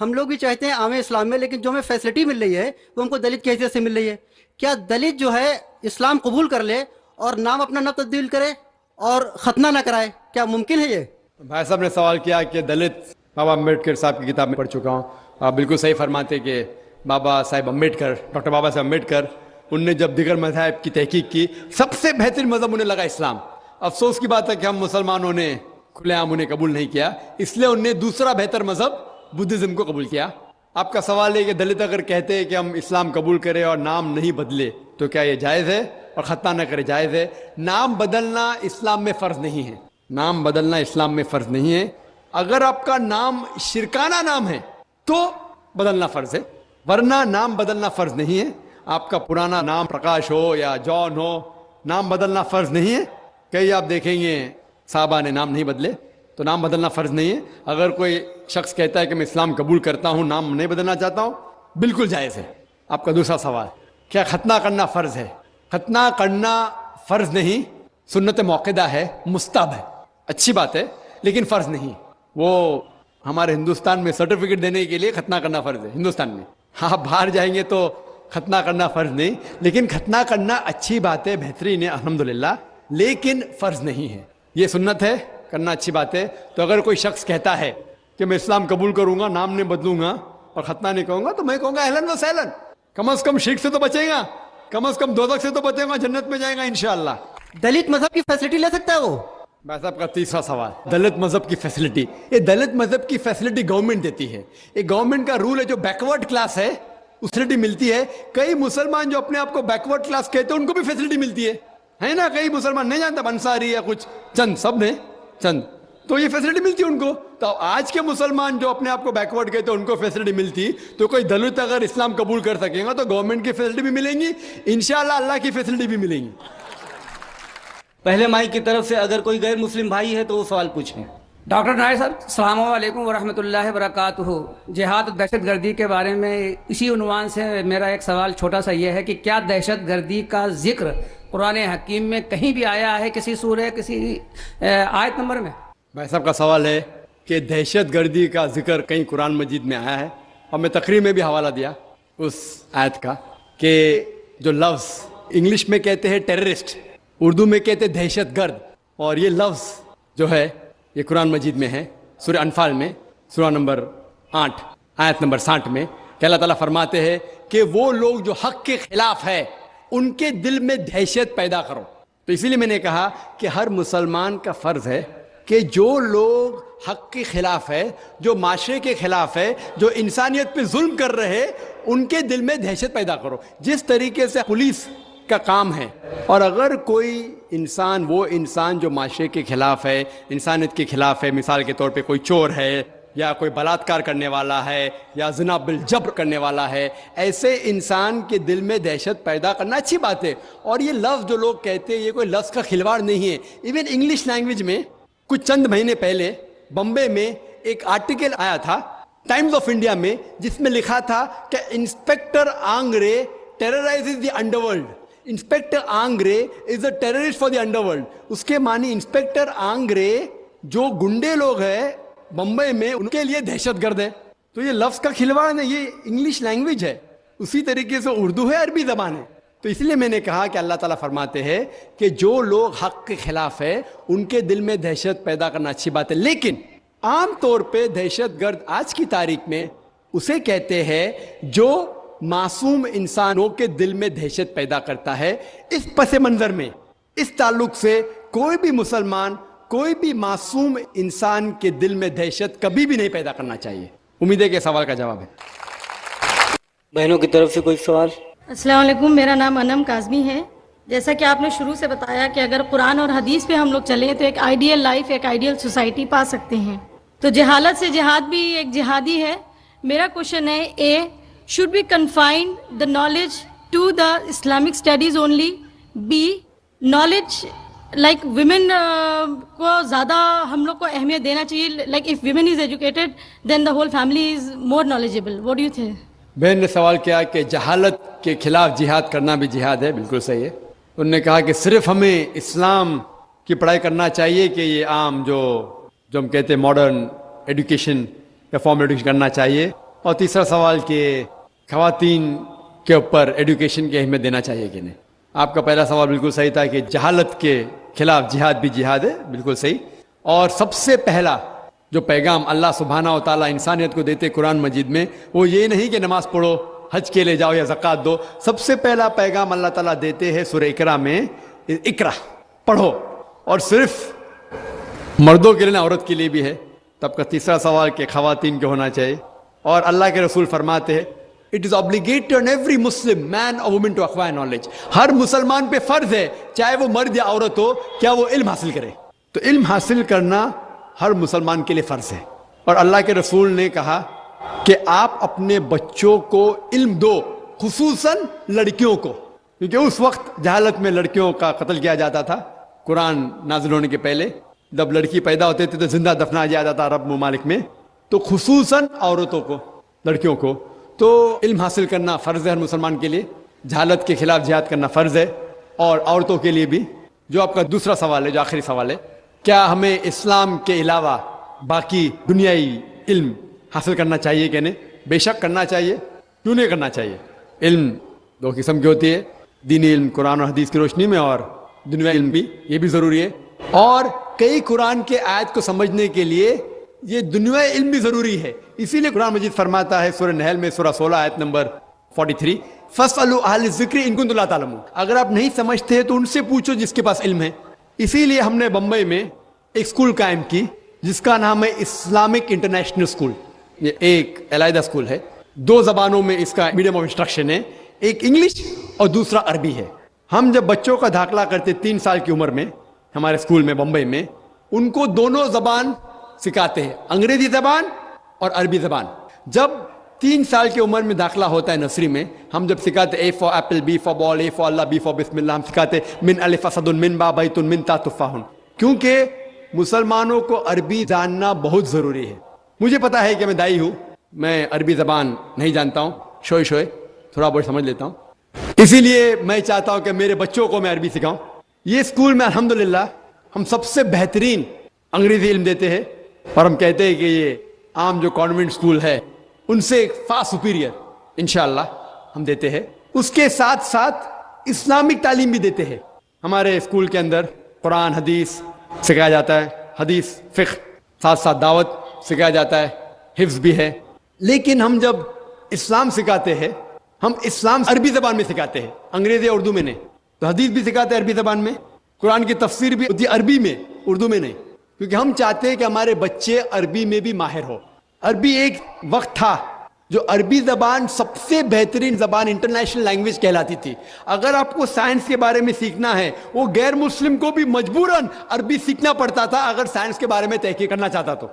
ہم لوگ بھی چاہتے ہیں عام اسلام میں، لیکن جو ہمیں فیسلٹی مل رہی ہے وہ ہم کو دلت کی حیثیت سے مل رہی ہے. کیا دلت جو ہے اسلام قبول کر لے اور نام اپنا نہ تبدیل کرے اور ختنہ نہ کرائے؟ کیا ممکن ہے یہ؟ بھائی صاحب نے سوال کیا کہ دلت، بابا امبیڈکر صاحب کی کتاب میں پڑھ چکا ہوں. آپ بالکل صحیح فرماتے کہ بابا صاحب امبیڈکر، ڈاکٹر بابا صاحب امبیڈکر، ان نے جب دیگر مذاہب کی تحقیق کی سب سے بہترین مذہب انہیں لگا اسلام. افسوس کی بات ہے کہ ہم مسلمانوں نے کھلے عام انہیں قبول نہیں کیا، اس لیے انہوں نے دوسرا بہتر مذہب بدھزم کو قبول کیا. آپ کا سوال ہے کہ دلت اگر کہتے ہیں کہ ہم اسلام قبول کریں اور نام نہیں بدلے تو کیا یہ جائز ہے اور ختنہ نہ کرے جائز ہے؟ نام بدلنا اسلام میں فرض نہیں ہے. نام بدلنا اسلام میں فرض نہیں ہے. اگر آپ کا نام شرکانہ نام ہے تو بدلنا فرض ہے، ورنہ نام بدلنا فرض نہیں ہے. آپ کا پرانا نام پرکاش ہو یا جان ہو، نام بدلنا فرض نہیں ہے. کئی آپ دیکھیں گے صحابہ نے نام نہیں بدلے، تو نام بدلنا فرض نہیں ہے. اگر کوئی شخص کہتا ہے کہ میں اسلام قبول کرتا ہوں، نام نہیں بدلنا چاہتا ہوں، بالکل جائز ہے. آپ کا دوسرا سوال، کیا ختنہ کرنا فرض ہے؟ ختنہ کرنا فرض نہیں، سنت موقدہ ہے، مستحب ہے، اچھی بات ہے، لیکن فرض نہیں. وہ ہمارے ہندوستان میں سرٹیفکیٹ دینے کے لیے ختنہ کرنا فرض ہے ہندوستان میں. آپ باہر جائیں گے تو ختنہ کرنا فرض نہیں، لیکن ختنہ کرنا اچھی بات ہے، بہترین ہے الحمدللہ، لیکن فرض نہیں ہے. یہ سنت ہے، کرنا اچھی بات ہے. تو اگر کوئی شخص کہتا ہے کہ میں اسلام قبول کروں گا، نام نہیں بدلوں گا اور ختنہ نہیں کہوں گا، تو میں کہوں گا اہلاً و سہلاً، کم از کم شرک سے تو بچے گا، کم از کم دوزخ سے تو بچے گا، جنت میں جائے گا انشاءاللہ. دلت مذہب کی فیسلٹی لے سکتا ہے وہ؟ بھائی صاحب کا تیسرا سوال، دلت مذہب کی فیسلٹی. یہ دلت مذہب کی فیسلٹی گورنمنٹ دیتی ہے. یہ گورنمنٹ کا رول ہے. جو بیکورڈ کلاس ہے اس فیسلٹی ملتی ہے. کئی مسلمان جو اپنے آپ کو بیکورڈ کلاس کہتے ہیں ان کو بھی فیسلٹی ملتی ہے نا. کئی مسلمان نہیں جانتا، انصاری یا کچھ چند، سب نے چند، تو یہ فیسلٹی ملتی ہے ان کو. تو آج کے مسلمان جو اپنے آپ کو بیکورڈ کہتے ہیں ان کو فیسلٹی ملتی، تو کوئی دلت اگر اسلام قبول کر سکے گا تو گورنمنٹ کی فیسلٹی بھی ملیں گی، انشاءاللہ اللہ کی فیسلٹی بھی ملیں گی. پہلے مائی کی طرف سے اگر کوئی غیر مسلم بھائی ہے تو وہ سوال پوچھیں. ڈاکٹر نائر صاحب السلام علیکم ورحمۃ اللہ وبرکاتہ. جہاد و دہشت گردی کے بارے میں اسی عنوان سے میرا ایک سوال چھوٹا سا یہ ہے کہ کیا دہشت گردی کا ذکر قرآن حکیم میں کہیں بھی آیا ہے، کسی سورہ، کسی آیت نمبر میں؟ بھائی صاحب کا سوال ہے کہ دہشت گردی کا ذکر کہیں قرآن مجید میں آیا ہے، اور میں تقریر میں بھی حوالہ دیا اس آیت کا کہ جو لفظ انگلش میں کہتے ہیں ٹیررسٹ، اردو میں کہتے ہیں دہشت گرد، اور یہ لفظ جو ہے یہ قرآن مجید میں ہے. سورہ انفال میں سورہ نمبر 8 آیت نمبر 60 میں کہ اللہ تعالیٰ فرماتے ہیں کہ وہ لوگ جو حق کے خلاف ہے ان کے دل میں دہشت پیدا کرو. تو اسی لیے میں نے کہا کہ ہر مسلمان کا فرض ہے کہ جو لوگ حق کے خلاف ہے، جو معاشرے کے خلاف ہے، جو انسانیت پہ ظلم کر رہے، ان کے دل میں دہشت پیدا کرو. جس طریقے سے پولیس کا کام ہے، اور اگر کوئی انسان، وہ انسان جو معاشرے کے خلاف ہے، انسانیت کے خلاف ہے، مثال کے طور پہ کوئی چور ہے یا کوئی بلاತ್ಕಾರ کرنے والا ہے یا زنا بالجبر کرنے والا ہے، ایسے انسان کے دل میں دہشت پیدا کرنا اچھی بات ہے. اور یہ لفظ جو لوگ کہتے ہیں یہ کوئی لفظ کا کھلواڑ نہیں ہے. ایون انگلش لینگویج میں کچھ چند مہینے پہلے بمبے میں ایک آرٹیکل آیا تھا ٹائمز آف انڈیا میں، جس میں لکھا تھا کہ inspector Angre terrorizes the underworld. Inspector Angre is a terrorist for the underworld. اس کے معنی انسپیکٹر آنگرے جو گنڈے لوگ ہیں بمبئی میں ان کے لیے دہشت گرد ہے. تو یہ لفظ کا کھلواڑ نہیں، یہ انگلش لینگویج ہے. اسی طریقے سے اردو ہے، عربی زبان ہے. تو اس لیے میں نے کہا کہ اللہ تعالیٰ فرماتے ہیں کہ جو لوگ حق کے خلاف ہے ان کے دل میں دہشت پیدا کرنا اچھی بات ہے. لیکن عام طور پہ دہشت گرد آج کی تاریخ میں اسے کہتے ہیں جو معصوم انسانوں کے دل میں دہشت پیدا کرتا ہے. اس پس منظر میں، اس تعلق سے کوئی بھی مسلمان، کوئی بھی معصوم انسان کے دل میں دہشت کبھی بھی نہیں پیدا کرنا چاہیے. امید ہے کہ سوال کا جواب ہے. بہنوں کی طرف سے کوئی سوال؟ السلام علیکم، میرا نام انم کاظمی ہے. جیسا کہ آپ نے شروع سے بتایا کہ اگر قرآن اور حدیث پہ ہم لوگ چلیں تو ایک آئیڈیل لائف، ایک آئیڈیل سوسائٹی پا سکتے ہیں. تو جہالت سے جہاد بھی ایک جہادی ہے. میرا کوشچن ہے، اے should we confine the knowledge to the Islamic studies only? B, knowledge like women کو زیادہ ہم لوگ کو اہمیت دینا چاہیے. Like if women is educated then the whole family is more knowledgeable. What do you think? بہن نے سوال کیا کہ جہالت کے خلاف جہاد کرنا بھی جہاد ہے. بالکل صحیح ہے. انہوں نے کہا کہ صرف ہمیں اسلام کی پڑھائی کرنا چاہیے کہ یہ عام جو ہم کہتے ہیں ماڈرن ایڈوکیشن یا فارمل ایڈوکیشن کرنا چاہیے. اور تیسرا سوال کہ خواتین کے اوپر ایڈوکیشن کی اہمیت دینا چاہیے کہ نہیں. آپ کا پہلا سوال بالکل صحیح تھا کہ جہالت کے خلاف جہاد بھی جہاد ہے، بالکل صحیح. اور سب سے پہلا جو پیغام اللہ سبحانہ و تعالیٰ انسانیت کو دیتے قرآن مجید میں وہ یہ نہیں کہ نماز پڑھو، حج کے لے جاؤ یا زکوٰۃ دو. سب سے پہلا پیغام اللہ تعالیٰ دیتے ہیں سورہ اقرا میں، اقرا پڑھو، اور صرف مردوں کے لیے نہ، عورت کے لیے بھی ہے. تب کا تیسرا سوال کہ خواتین کو ہونا چاہیے، اور اللہ کے رسول فرماتے ہیں it is obligatory on every Muslim man or woman to acquire knowledge. ہر مسلمان پہ فرض ہے چاہے وہ مرد یا عورت ہو کیا وہ علم حاصل کرے. تو علم حاصل کرنا ہر مسلمان کے لیے فرض ہے. اور اللہ کے رسول نے کہا کہ آپ اپنے بچوں کو علم دو، خصوصاً لڑکیوں کو، کیونکہ اس وقت جہالت میں لڑکیوں کا قتل کیا جاتا تھا. قرآن نازل ہونے کے پہلے جب لڑکی پیدا ہوتے تھے تو زندہ دفنا جاتا تھا عرب ممالک میں. تو خصوصاً عورتوں کو، لڑکیوں کو تو علم حاصل کرنا فرض ہے ہر مسلمان کے لیے. جہالت کے خلاف جہاد کرنا فرض ہے، اور عورتوں کے لیے بھی. جو آپ کا دوسرا سوال ہے، جو آخری سوال ہے، کیا ہمیں اسلام کے علاوہ باقی دنیائی علم حاصل کرنا چاہیے کہ نہیں؟ بے شک کرنا چاہیے. کیوں نہیں کرنا چاہیے؟ علم دو قسم کی ہوتی ہے، دینی علم قرآن اور حدیث کی روشنی میں، اور دنیائی علم بھی، یہ بھی ضروری ہے. اور کئی قرآن کے آیت کو سمجھنے کے لیے یہ دنیائی علم بھی ضروری ہے. اسی لیے قرآن مجید فرماتا ہے سورہ نحل میں سورہ 16 آیت نمبر 43 فَاسْأَلُوا أَهْلَ الذِّكْرِ إِن كُنتُمْ لَا تَعْلَمُونَ. اگر آپ نہیں سمجھتے تو ان سے پوچھو جس کے پاس علم ہے. اسی لیے ہم نے بمبئی میں ایک اسکول قائم کی جس کا نام ہے اسلامک انٹرنیشنل اسکول. یہ ایک علیحدہ اسکول ہے، 2 زبانوں میں اس کا میڈیم آف انسٹرکشن ہے، ایک انگلش اور دوسرا عربی ہے. ہم جب بچوں کا داخلہ کرتے 3 سال کی عمر میں ہمارے اسکول میں بمبئی میں، ان کو دونوں زبان سکھاتے ہیں، انگریزی زبان اور عربی زبان. جب 3 سال کی عمر میں داخلہ ہوتا ہے نرسری میں، ہم جب سکھاتے A for apple, B for ball, A for اللہ، بی فار بسم اللہ، ہم سکھاتے من الف اسد من با بیت من تا تفاح. کیونکہ مسلمانوں کو عربی جاننا بہت ضروری ہے. مجھے پتا ہے کہ میں دائی ہوں، میں عربی زبان نہیں جانتا ہوں، شوئے تھوڑا بہت سمجھ لیتا ہوں. اسی لیے میں چاہتا ہوں کہ میرے بچوں کو میں عربی سکھاؤں. یہ اسکول میں الحمدللہ ہم سب سے بہترین انگریزی علم دیتے ہیں، اور ہم کہتے ہیں کہ یہ عام جو کانوینٹ اسکول ہے ان سے فار سپیریئر انشاءاللہ ہم دیتے ہیں. اس کے ساتھ ساتھ اسلامک تعلیم بھی دیتے ہیں. ہمارے اسکول کے اندر قرآن حدیث سکھایا جاتا ہے، حدیث فقہ، ساتھ ساتھ دعوت سکھایا جاتا ہے، حفظ بھی ہے. لیکن ہم جب اسلام سکھاتے ہیں ہم اسلام عربی زبان میں سکھاتے ہیں، انگریزی اردو میں نہیں. تو حدیث بھی سکھاتے ہیں عربی زبان میں، قرآن کی تفسیر بھی ہوتی ہے عربی میں، اردو میں نہیں. کیونکہ ہم چاہتے ہیں کہ ہمارے بچے عربی میں بھی ماہر ہو. عربی ایک وقت تھا جو عربی زبان سب سے بہترین زبان انٹرنیشنل لینگویج کہلاتی تھی. اگر آپ کو سائنس کے بارے میں سیکھنا ہے، وہ غیر مسلم کو بھی مجبوراً عربی سیکھنا پڑتا تھا اگر سائنس کے بارے میں تحقیق کرنا چاہتا تو.